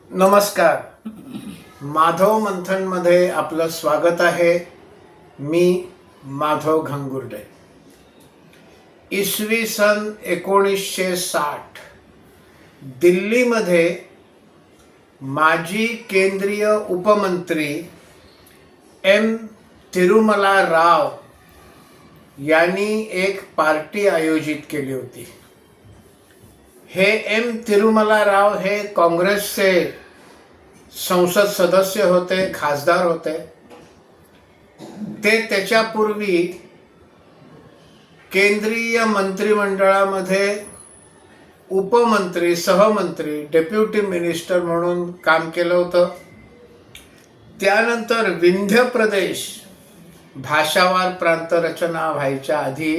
नमस्कार. माधव मंथनमध्ये आपलं स्वागत आहे. मी माधव घंगुर्डे. इसवी सन 1960 दिल्लीमध्ये माजी केंद्रीय उपमंत्री एम तिरुमला राव यांनी एक पार्टी आयोजित केली होती. हे एम तिरुमला राव हे काँग्रेसचे संसद सदस्य होते, खासदार होते. ते त्याच्यापूर्वी केंद्रीय मंत्रिमंडळामध्ये उपमंत्री, सहमंत्री, डेप्युटी मिनिस्टर म्हणून काम केलं होतं. त्यानंतर विंध्य प्रदेश, भाषावार प्रांत रचना व्हायच्या आधी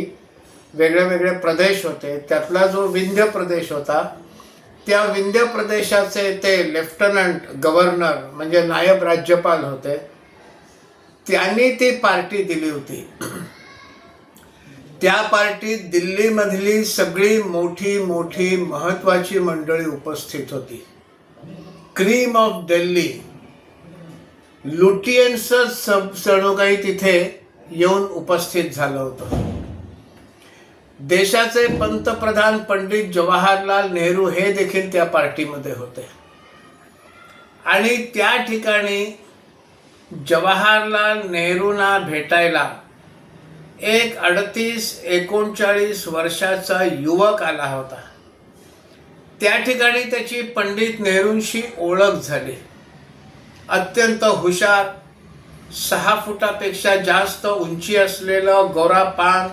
वेगळे वेगळे प्रदेश होते. त्यातला जो विंध्य प्रदेश होता, त्या विंध्य प्रदेशाचे ते लेफ्टनंट गव्हर्नर म्हणजे नायब राज्यपाल होते. त्यांनी ती पार्टी दिली होती. त्या पार्टीत दिल्लीमधली सगळी मोठी मोठी महत्त्वाची मंडळी उपस्थित होती. क्रीम ऑफ दिल्ली, लुटियन्सच जणू काही तिथे येऊन उपस्थित झालं होतं. देशाचे पंतप्रधान पंडित जवाहरलाल नेहरू हे देखील त्या पार्टीमध्ये होते. आणि त्या ठिकाणी जवाहरलाल नेहरूंना भेटायला एक 38-39 वर्षाचा युवक आला होता. त्या ठिकाणी त्याची पंडित नेहरूंशी ओळख झाली. अत्यंत हुशार, 6 फुटापेक्षा जास्त उंची असलेलं, गोरापान,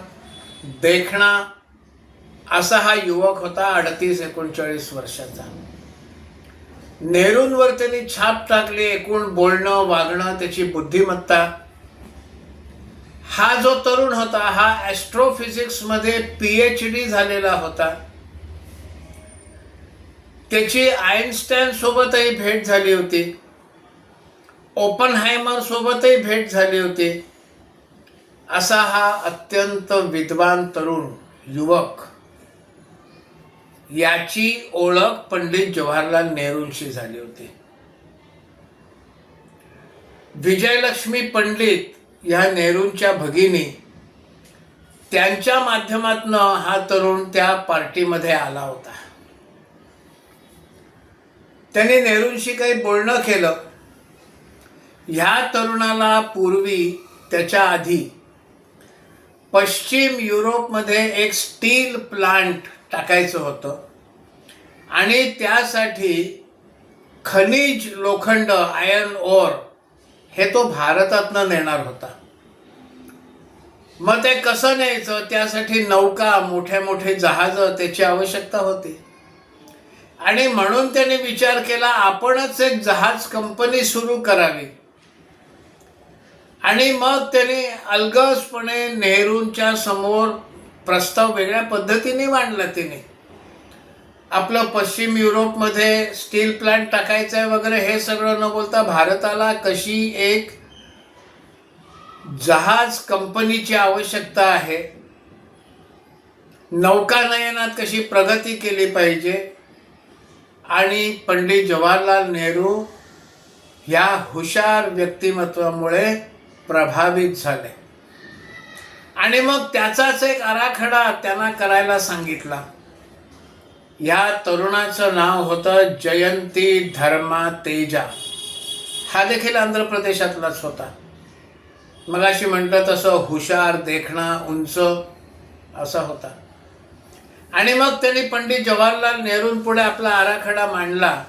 देखणा असा हा युवक होता, 38-39 वर्षाचा. नेहरूंवर त्यांनी छाप टाकली. एकूण बोलणं, वागणं, त्याची बुद्धिमत्ता. हा जो तरुण होता हा ॲस्ट्रोफिजिक्समध्ये PhD झालेला होता. त्याची आइन्स्टाईन सोबतही भेट झाली होती. ओपनहायमर सोबतही भेट झाली होती. असा हा अत्यंत विद्वान तरुण युवक, याची ओळख पंडित जवाहरलाल नेहरूंशी झाली होती. विजयलक्ष्मी पंडित या नेहरूंच्या भगिनी, त्यांच्या माध्यमातून हा तरुण त्या पार्टीमध्ये आला होता. त्यांनी नेहरूंशी काही बोलणं केलं. ह्या तरुणाला पूर्वी, त्याच्या आधी पश्चिम युरोपमध्ये एक स्टील प्लांट टाकायचं होतं आणि त्यासाठी खनिज लोखंड, आयर्न ओर हे तो भारतातनं नेणार होता. मग ते कसं न्यायचं, त्यासाठी नौका, मोठे मोठे जहाजं त्याची आवश्यकता होती. आणि म्हणून त्याने विचार केला, आपणच एक जहाज कंपनी सुरू करावी. आणि मग त्याने अलगदपणे नेहरूंच्या समोर प्रस्ताव वेगळ्या पद्धतीने मांडला. त्याने आपलं पश्चिम युरोपमध्ये स्टील प्लांट टाकायचं आहे वगैरे हे सगळं न बोलता, भारताला कशी एक जहाज कंपनीची आवश्यकता आहे, नौकानयनात कशी प्रगती केली पाहिजे. आणि पंडित जवाहरलाल नेहरू ह्या हुशार व्यक्तिमत्वामुळे प्रभावित झाले. आणि मग त्याचाच एक आराखडा त्यांना करायला सांगितला. या तरुणाचं नाव होतं जयंती धर्मा तेजा. हा देखील आंध्र प्रदेशातलाच होता. मगाशी म्हटलं तसं हुशार, देखणा, उंच असा होता. आणि मग त्यांनी पंडित जवाहरलाल नेहरूंपुढे आपला आराखडा मांडला.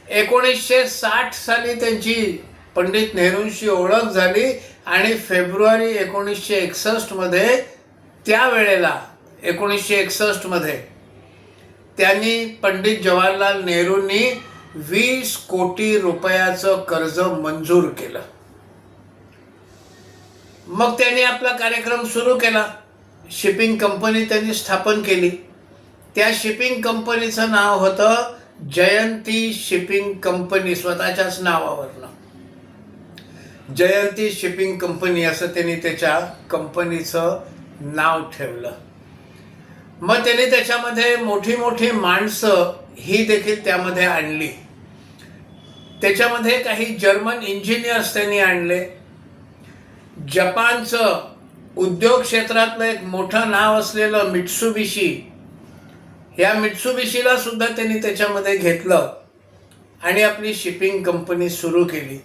1960 साली त्यांची पंडित नेहरूंशी ओळख झाली आणि फेब्रुवारी 1961 मध्ये, त्यावेळेला 1961 मध्ये त्यांनी पंडित जवाहरलाल नेहरूंनी 20 कोटी रुपयाचं कर्ज मंजूर केलं. मग त्यांनी आपला कार्यक्रम सुरू केला. शिपिंग कंपनी त्यांनी स्थापन केली. त्या शिपिंग कंपनीचं नाव होतं जयंती शिपिंग कंपनी. स्वतःच्याच नावावरनं जयंती शिपिंग कंपनी असं त्यांनी त्याच्या कंपनीचं नाव ठेवलं. मग त्यांनी त्याच्यामध्ये मोठी मोठी माणसं ही देखील त्यामध्ये आणली. त्याच्यामध्ये काही जर्मन इंजिनियर्स त्यांनी आणले. जपानचं उद्योग क्षेत्रातलं एक मोठं नाव असलेलं मित्सुबिशी, या मित्सुबिशीला सुद्धा त्यांनी त्याच्यामध्ये घेतलं आणि आपली शिपिंग कंपनी सुरू केली.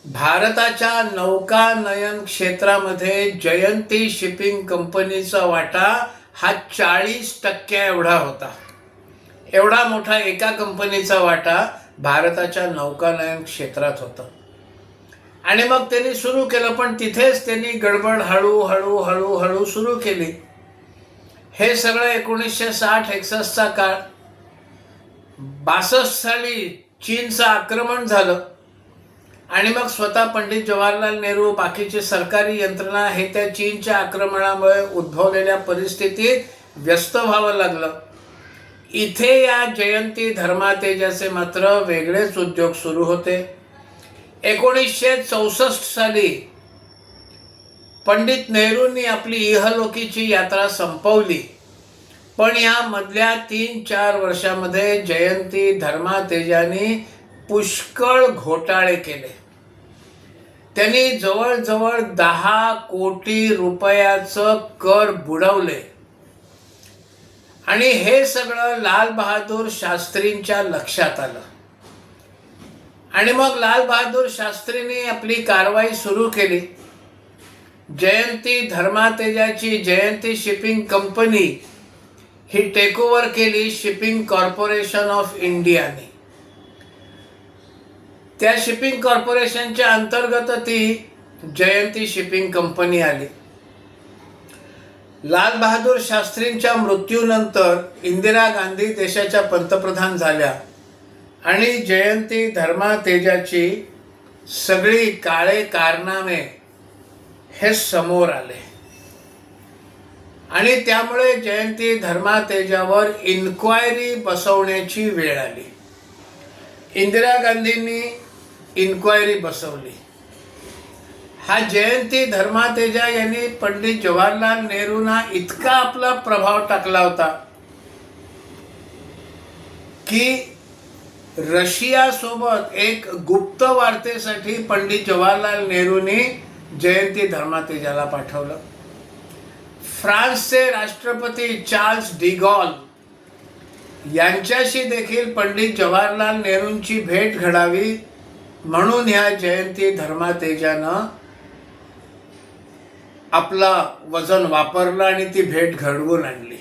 भारताच्या नौकानयन क्षेत्रामध्ये जयंती शिपिंग कंपनीचा वाटा हा 40% एवढा होता. एवढा मोठा एका कंपनीचा वाटा भारताच्या नौकानयन क्षेत्रात होता. आणि मग त्यांनी सुरू केलं, पण तिथेच त्यांनी गडबड हळूहळू हळूहळू सुरू केली. हे सगळं 1960-61चा काळ. 62 साली चीनचं आक्रमण झालं आणि मग स्वतः पंडित जवाहरलाल नेहरू, बाकीची सरकारी यंत्रणा हे त्या चीनच्या आक्रमणामुळे उद्भवलेल्या परिस्थितीत व्यस्त व्हावं लागलं. इथे या जयंती धर्मातेजाचे मात्र वेगळेच उद्योग सुरू होते. 1964 साली पंडित नेहरूंनी आपली इहलोकीची यात्रा संपवली, पण या मधल्या 3-4 वर्षामध्ये जयंती धर्मातेजांनी पुष्कळ घोटाळे केले. त्यांनी जवळजवळ 10 कोटी रुपयाचं कर बुडवले आणि हे सगळं लाल बहादूर शास्त्रींच्या लक्षात आलं. आणि मग लाल बहादूर शास्त्रींनी आपली कारवाई सुरू केली. जयंती धर्मातेजाची जयंती शिपिंग कंपनी ही टेक ओव्हर केली शिपिंग कॉर्पोरेशन ऑफ इंडियाने. त्या शिपिंग कॉर्पोरेशनच्या अंतर्गत ती जयंती शिपिंग कंपनी आली. लाल बहादूर शास्त्रींच्या मृत्यूनंतर इंदिरा गांधी देशाच्या पंतप्रधान झाल्या आणि जयंती धर्मातेजाची सगळी काळे कारनामे हे समोर आले आणि त्यामुळे जयंती धर्मातेजावर इन्क्वायरी बसवण्याची वेळ आली. इंदिरा गांधींनी इन्क्वायरी बसवली. हा जयंती धर्मातेजा यांनी पंडित जवाहरलाल नेहरूंना इतका आपला प्रभाव टाकला होता की रशियासोबत एक गुप्त वार्तेसाठी पंडित जवाहरलाल नेहरूंनी जयंती धर्मातेजाला पाठवलं. फ्रान्सचे राष्ट्रपती चार्ल्स डिगॉल यांच्याशी देखील पंडित जवाहरलाल नेहरूंची भेट घडावी म्हणून ह्या जयंती धर्मातेजानं आपला वजन वापरलं आणि ती भेट घडवून आणली.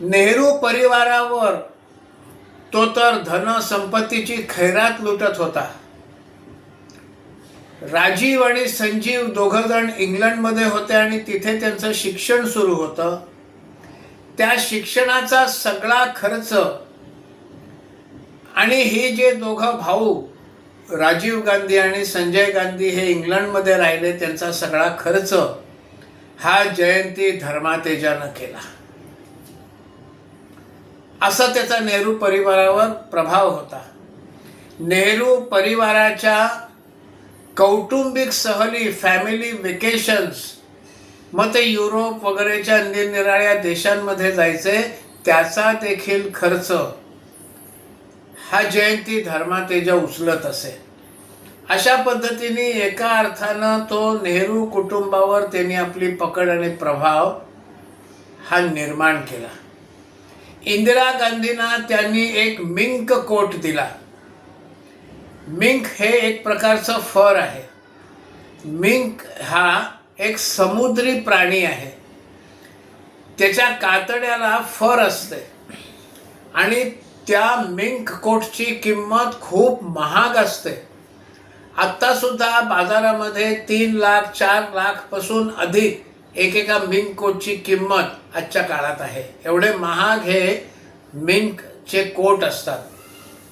नेहरू परिवारावर तो तर धन संपत्तीची खैरात लुटत होता. राजीव आणि संजीव दोघंजण इंग्लंडमध्ये होते आणि तिथे त्यांचं शिक्षण सुरू होतं. त्या शिक्षणाचा सगळा खर्च आणि हे जे दोघं भाऊ राजीव गांधी आणि संजय गांधी हे इंग्लंडमध्ये राहिले, त्यांचा सगळा खर्च हा जयंती धर्मातेजानं केला. असा त्याचा नेहरू परिवारावर प्रभाव होता. नेहरू परिवाराच्या कौटुंबिक सहली, फॅमिली वेकेशन्स, मग ते युरोप वगैरेच्या निरनिराळ्या देशांमध्ये जायचे, त्याचा देखील खर्च हा जयंती धर्मातेजा उचलत असे. अशा पद्धतीने एका अर्थानं तो नेहरू कुटुंबावर त्यांनी आपली पकड आणि प्रभाव हा निर्माण केला. इंदिरा गांधींना त्यांनी एक मिंक कोट दिला. मिंक हे एक प्रकारचं फर आहे. मिंक हा एक समुद्री प्राणी आहे. त्याच्या कातड्याला फर असते आणि त्या मिंक कोटची किंमत खूप महाग असते. आत्ता सुद्धा बाजारामध्ये 3 लाख 4 लाख पासून अधिक एकेका मिंक कोटची किंमत आजच्या काळात आहे. एवढे महाग हे मिंकचे कोट असतात.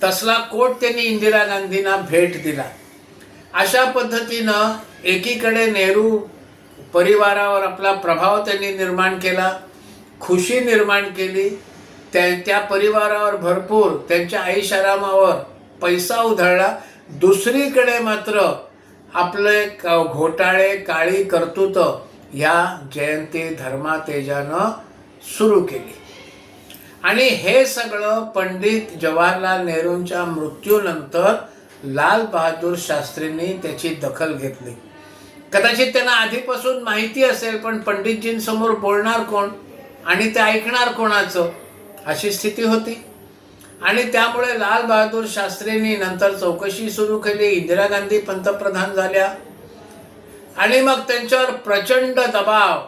तसला कोट त्यांनी इंदिरा गांधींना भेट दिला. अशा पद्धतीनं एकीकडे नेहरू परिवारावर आपला प्रभाव त्यांनी निर्माण केला, खुशी निर्माण केली, त्या परिवारावर भरपूर त्यांच्या ऐशारामावर पैसा उधळला. दुसरीकडे मात्र आपले घोटाळे, काळी कर्तृत्व ह्या जयंती धर्मातेजानं सुरू केली आणि हे सगळं पंडित जवाहरलाल नेहरूंच्या मृत्यूनंतर लाल बहादूर शास्त्रींनी त्याची दखल घेतली. कदाचित त्यांना आधीपासून माहिती असेल, पण पंडितजींसमोर बोलणार कोण आणि ते ऐकणार कोणाचं, अशी स्थिती होती. आणि त्यामुळे लाल बहादूर शास्त्रींनी नंतर चौकशी सुरू केली. इंदिरा गांधी पंतप्रधान झाल्या आणि मग त्यांच्यावर प्रचंड दबाव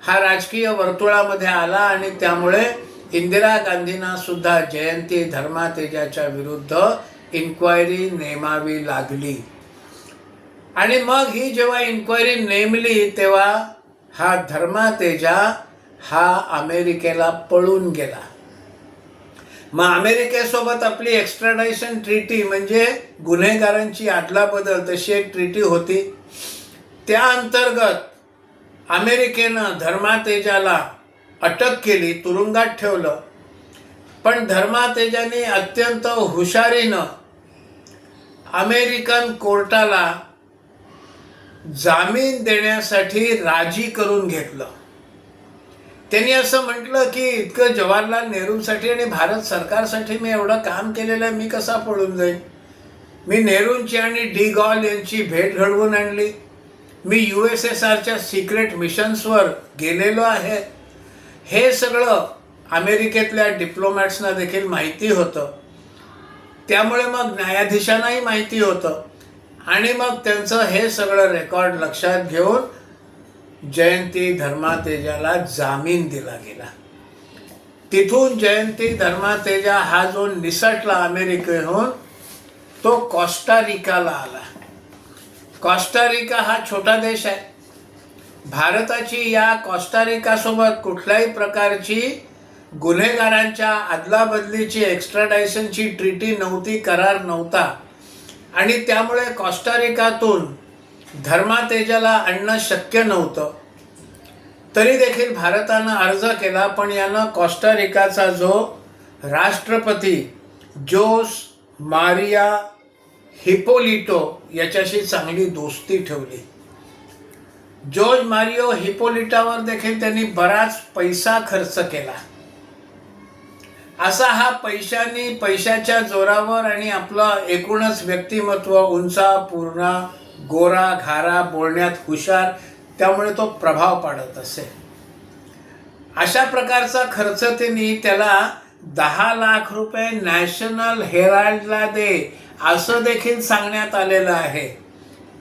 हा राजकीय वर्तुळामध्ये आला आणि त्यामुळे इंदिरा गांधींना सुद्धा जयंती धर्मातेजाच्या विरुद्ध इन्क्वायरी नेमावी लागली. आणि मग ही जेव्हा इन्क्वायरी नेमली तेव्हा हा धर्मातेजा हा अमेरिकेला पळून गेला. मग अमेरिकेसोबत आपली एक्स्ट्राडायशन ट्रीटी म्हणजे गुन्हेगारांची अदलाबदल तशी एक ट्रीटी होती. त्या अंतर्गत अमेरिकेनं धर्मातेजाला अटक केली, तुरुंगात ठेवलं. पण धर्मातेजाने अत्यंत हुशारीनं अमेरिकन कोर्टाला जामीन देण्यासाठी राजी करून घेतलं. त्यांनी असं म्हटलं की इतकं जवाहरलाल नेहरूंसाठी आणि भारत सरकारसाठी मी एवढं काम केलेलं आहे, मी कसा पळून जाईन. मी नेहरूंची आणि डी गॉल यांची भेट घडवून आणली. मी USSRच्या सिक्रेट मिशन्सवर गेलेलो आहे. हे सगळं अमेरिकेतल्या डिप्लोमॅट्सना देखील माहिती होतं. त्यामुळे मग न्यायाधीशांनाही माहिती होतं. आणि मग त्यांचं हे सगळं रेकॉर्ड लक्षात घेऊन जयंती धर्मातेजाला जामीन दिला गेला. तिथून जयंती धर्मातेजा हा जो निसटला अमेरिकेहून, तो कोस्टारिकाला आला. कोस्टारिका हा छोटा देश आहे. भारताची या कोस्टारिकासोबत कुठल्याही प्रकारची गुन्हेगारांच्या अदलाबदलीची एक्स्ट्राडायशनची ट्रीटी नव्हती, करार नव्हता. आणि त्यामुळे कोस्टारिकातून धर्मातेजाला आणणं शक्य नव्हतं. तरी देखील भारतानं अर्ज केला, पण यानं कोस्टारिकाचा जो राष्ट्रपती जोस मारिया हिपोलिटो याच्याशी चांगली दोस्ती ठेवली. जोस मारियो हिपोलिटावर देखील त्यांनी बराच पैसा खर्च केला. असा हा पैशाच्या जोरावर आणि आपलं एकूणच व्यक्तिमत्व उंचा पूर्ण गोरा घारा, बोलण्यात हुशार, त्यामुळे तो प्रभाव पाडत असे. अशा प्रकारचा खर्च त्यांनी त्याला 10 लाख रुपये नॅशनल हेराल्डला दे असं देखील सांगण्यात आलेलं आहे.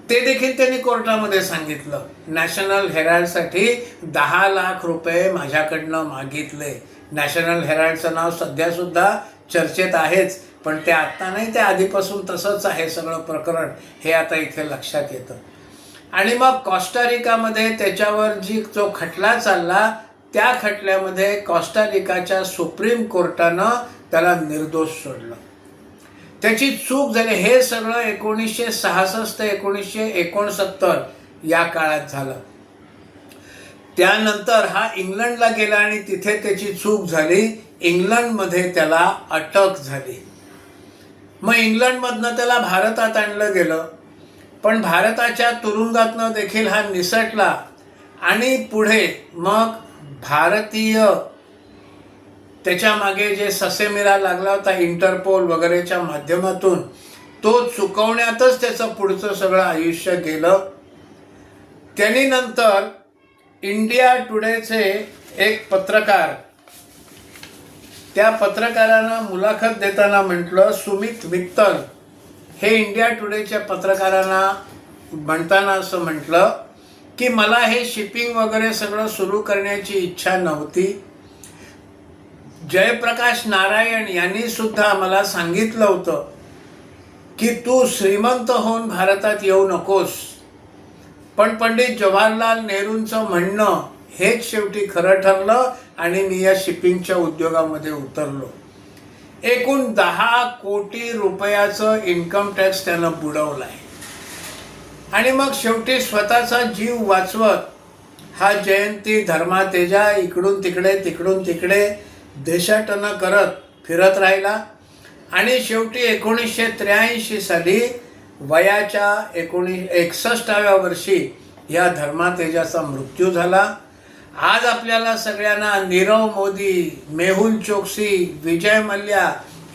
ते देखील त्यांनी कोर्टामध्ये सांगितलं. नॅशनल हेराल्डसाठी 10 लाख रुपये माझ्याकडनं मागितले. नॅशनल हेराल्डचं नाव सध्यासुद्धा चर्चेत आहेच, पण ते आत्ता नाही, ते आधीपासून तसंच आहे सगळं प्रकरण, हे आता इथे लक्षात येतं. आणि मग कोस्टारिकामध्ये त्याच्यावर जो खटला चालला, त्या खटल्यामध्ये कोस्टारिकाच्या सुप्रीम कोर्टानं त्याला निर्दोष सोडलं. त्याची चूक झाली. हे सगळं 1966 ते 1969 या काळात झालं. त्यानंतर हा इंग्लंडला गेला आणि तिथे त्याची चूक झाली. इंग्लंडमध्ये त्याला अटक झाली. मग इंग्लंडमधनं त्याला भारतात आणलं गेलं. पण भारताच्या तुरुंगातनं देखील हा निसटला आणि पुढे मग भारतीय त्याच्या मागे जे ससेमिरा लागला होता इंटरपोल वगैरेच्या माध्यमातून, तो चुकवण्यातच त्याचं पुढचं सगळं आयुष्य गेलं. त्यांनी नंतर इंडिया टुडेचे एक पत्रकार, त्या पत्रकारानं मुलाखत देताना म्हटलं, सुमित मित्तल हे इंडिया टुडेच्या पत्रकारांना म्हणताना असं म्हटलं की मला हे शिपिंग वगैरे सगळं सुरू करण्याची इच्छा नव्हती. जयप्रकाश नारायण यांनी सुद्धा मला सांगितलं होतं की तू श्रीमंत होऊन भारतात येऊ नकोस. पण पंडित जवाहरलाल नेहरूंचं म्हणणं हेच शेवटी खरं ठरलं आणि मी या शिपिंगच्या उद्योगामध्ये उतरलो. एकूण 10 कोटी रुपयाचं इन्कम टॅक्स त्यानं बुडवलाय. आणि मग शेवटी स्वतःचा जीव वाचवत हा जयंती धर्मातेजा इकडून तिकडे देशाटन करत फिरत राहिला. आणि शेवटी 1983 साली वयाच्या 61व्या वर्षी या धर्मातेजाचा मृत्यू झाला. आज आपल्याला सगळ्यांना नीरव मोदी, मेहुल चोक्सी, विजय मल्ल्या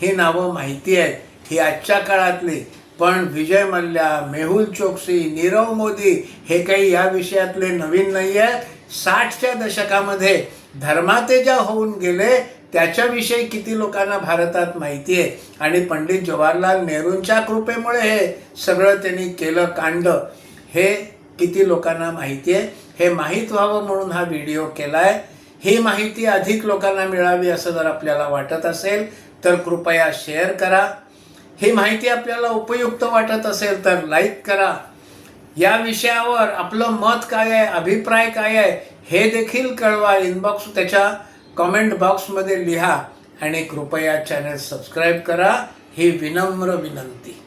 ही नावं माहिती आहेत, ही आजच्या काळातली. पण विजय मल्ल्या, मेहुल चोक्सी, नीरव मोदी हे काही या विषयातले नवीन नाही आहेत. 60च्या दशकामध्ये धर्मातेजा होऊन गेले, त्याच्याविषयी किती लोकांना भारतात माहिती आहे. आणि पंडित जवाहरलाल नेहरूंच्या कृपेमुळे हे सगळं त्यांनी केलं कांड, हे किती लोकांना माहिती आहे. हे माहीत व्हावं म्हणून हा व्हिडिओ केला आहे. ही माहिती अधिक लोकांना मिळावी असं जर आपल्याला वाटत असेल तर कृपया शेअर करा. ही माहिती आपल्याला उपयुक्त वाटत असेल तर लाईक करा. या विषयावर आपलं मत काय आहे, अभिप्राय काय आहे हे देखील कळवा. इनबॉक्स त्याच्या कमेंट बॉक्समध्ये लिहा आणि कृपया चॅनल सबस्क्राईब करा, ही विनम्र विनंती.